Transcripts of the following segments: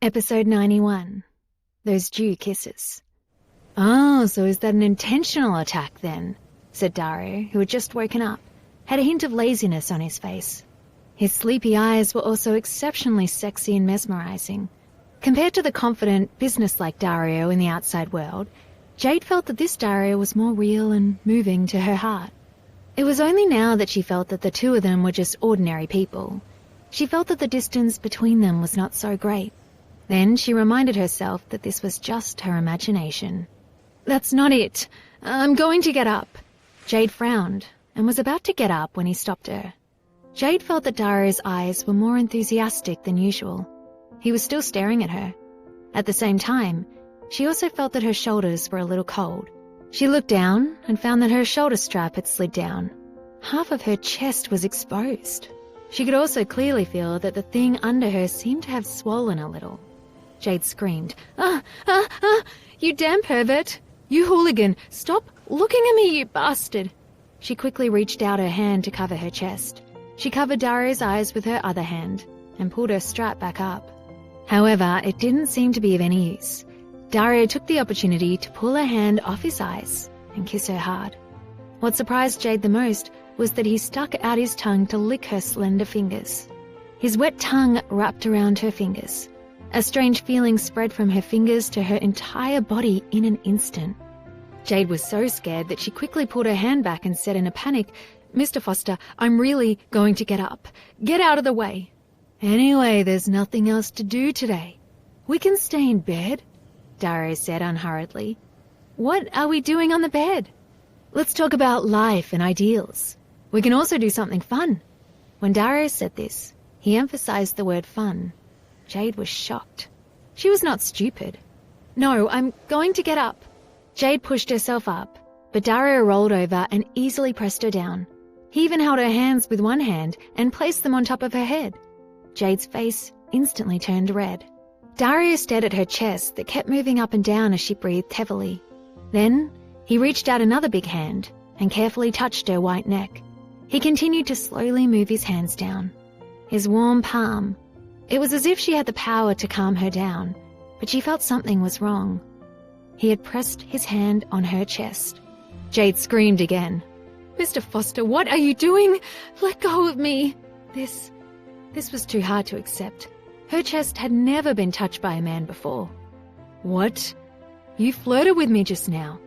Episode 91. Those Dew Kisses. "Oh, so is that an intentional attack then?" said Dario, who had just woken up, had a hint of laziness on his face. His sleepy eyes were also exceptionally sexy and mesmerizing. Compared to the confident, businesslike Dario in the outside world, Jade felt that this Dario was more real and moving to her heart. It was only now that she felt that the two of them were just ordinary people. She felt that the distance between them was not so great. Then she reminded herself that this was just her imagination. "That's not it. I'm going to get up." Jade frowned and was about to get up when he stopped her. Jade felt that Dario's eyes were more enthusiastic than usual. He was still staring at her. At the same time, she also felt that her shoulders were a little cold. She looked down and found that her shoulder strap had slid down. Half of her chest was exposed. She could also clearly feel that the thing under her seemed to have swollen a little. Jade screamed, "You damn pervert! You hooligan! Stop looking at me, you bastard!" She quickly reached out her hand to cover her chest. She covered Dario's eyes with her other hand and pulled her strap back up. However, it didn't seem to be of any use. Dario took the opportunity to pull her hand off his eyes and kiss her hard. What surprised Jade the most was that he stuck out his tongue to lick her slender fingers. His wet tongue wrapped around her fingers. A strange feeling spread from her fingers to her entire body in an instant. Jade was so scared that she quickly pulled her hand back and said in a panic, "Mr. Foster, I'm really going to get up. Get out of the way." "Anyway, there's nothing else to do today. We can stay in bed," Dario said unhurriedly. "What are we doing on the bed?" "Let's talk about life and ideals. We can also do something fun." When Dario said this, he emphasized the word fun. Jade was shocked. She was not stupid. "No, I'm going to get up." Jade pushed herself up, but Dario rolled over and easily pressed her down. He even held her hands with one hand and placed them on top of her head. Jade's face instantly turned red. Dario stared at her chest that kept moving up and down as she breathed heavily. Then he reached out another big hand and carefully touched her white neck. He continued to slowly move his hands down. His warm palm. It was as if she had the power to calm her down, but she felt something was wrong. He had pressed his hand on her chest. Jade screamed again. "Mr. Foster, what are you doing? Let go of me." This was too hard to accept. Her chest had never been touched by a man before. "What? You flirted with me just now.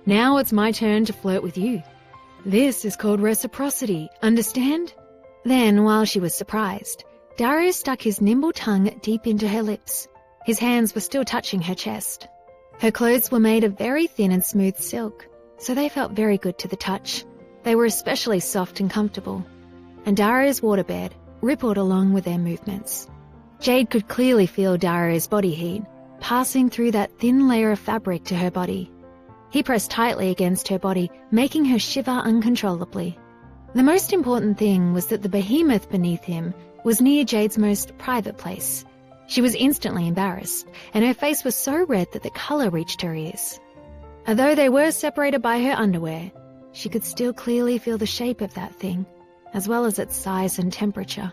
Now it's my turn to flirt with you. This is called reciprocity, understand?" Then, while she was surprised, Dario stuck his nimble tongue deep into her lips. His hands were still touching her chest. Her clothes were made of very thin and smooth silk, so they felt very good to the touch. They were especially soft and comfortable, and Dario's waterbed rippled along with their movements. Jade could clearly feel Dario's body heat passing through that thin layer of fabric to her body. He pressed tightly against her body, making her shiver uncontrollably. The most important thing was that the behemoth beneath him was near Jade's most private place. She was instantly embarrassed, and her face was so red that the colour reached her ears. Although they were separated by her underwear, she could still clearly feel the shape of that thing, as well as its size and temperature.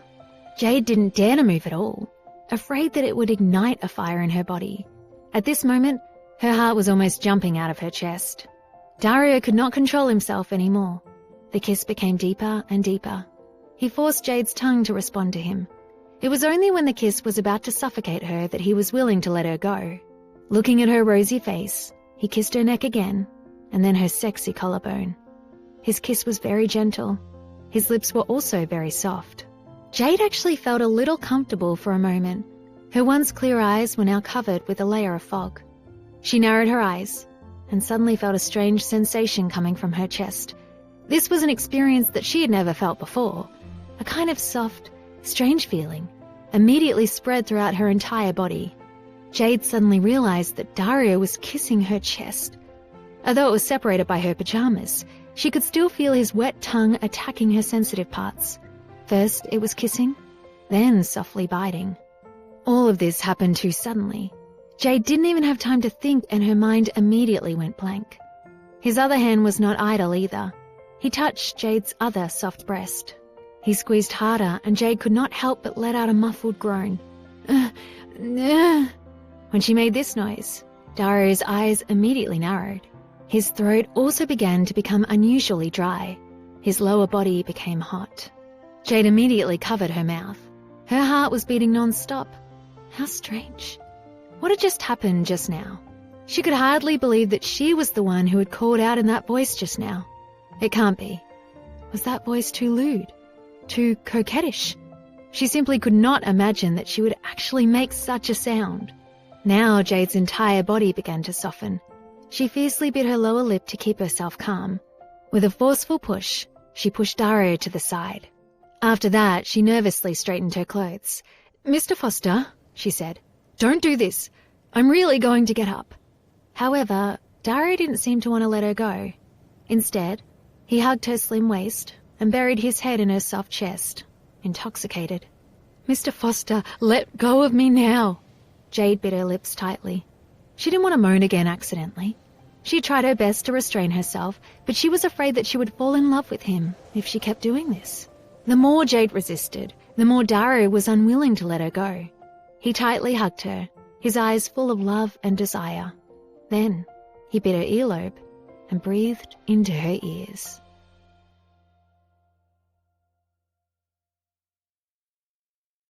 Jade didn't dare to move at all, afraid that it would ignite a fire in her body. At this moment, her heart was almost jumping out of her chest. Dario could not control himself anymore. The kiss became deeper and deeper. He forced Jade's tongue to respond to him. It was only when the kiss was about to suffocate her that he was willing to let her go. Looking at her rosy face, he kissed her neck again, and then her sexy collarbone. His kiss was very gentle. His lips were also very soft. Jade actually felt a little comfortable for a moment. Her once clear eyes were now covered with a layer of fog. She narrowed her eyes and suddenly felt a strange sensation coming from her chest. This was an experience that she had never felt before. A kind of soft, strange feeling immediately spread throughout her entire body. Jade suddenly realized that Dario was kissing her chest. Although it was separated by her pajamas, she could still feel his wet tongue attacking her sensitive parts. First it was kissing, then softly biting. All of this happened too suddenly. Jade didn't even have time to think, and her mind immediately went blank. His other hand was not idle either. He touched Jade's other soft breast. He squeezed harder, and Jade could not help but let out a muffled groan. When she made this noise, Darrow's eyes immediately narrowed. His throat also began to become unusually dry. His lower body became hot. Jade immediately covered her mouth. Her heart was beating non-stop. How strange. What had just happened just now? She could hardly believe that she was the one who had called out in that voice just now. It can't be. Was that voice too lewd? Too coquettish? She simply could not imagine that she would actually make such a sound. Now Jade's entire body began to soften. She fiercely bit her lower lip to keep herself calm. With a forceful push, she pushed Darrow to the side. After that, she nervously straightened her clothes. "Mr. Foster," she said, "don't do this. I'm really going to get up." However, Darrow didn't seem to want to let her go. Instead, he hugged her slim waist and buried his head in her soft chest, intoxicated. "Mr. Foster, let go of me now." Jade bit her lips tightly. She didn't want to moan again accidentally. She tried her best to restrain herself, but she was afraid that she would fall in love with him if she kept doing this. The more Jade resisted, the more Darrow was unwilling to let her go. He tightly hugged her, his eyes full of love and desire. Then he bit her earlobe and breathed into her ears.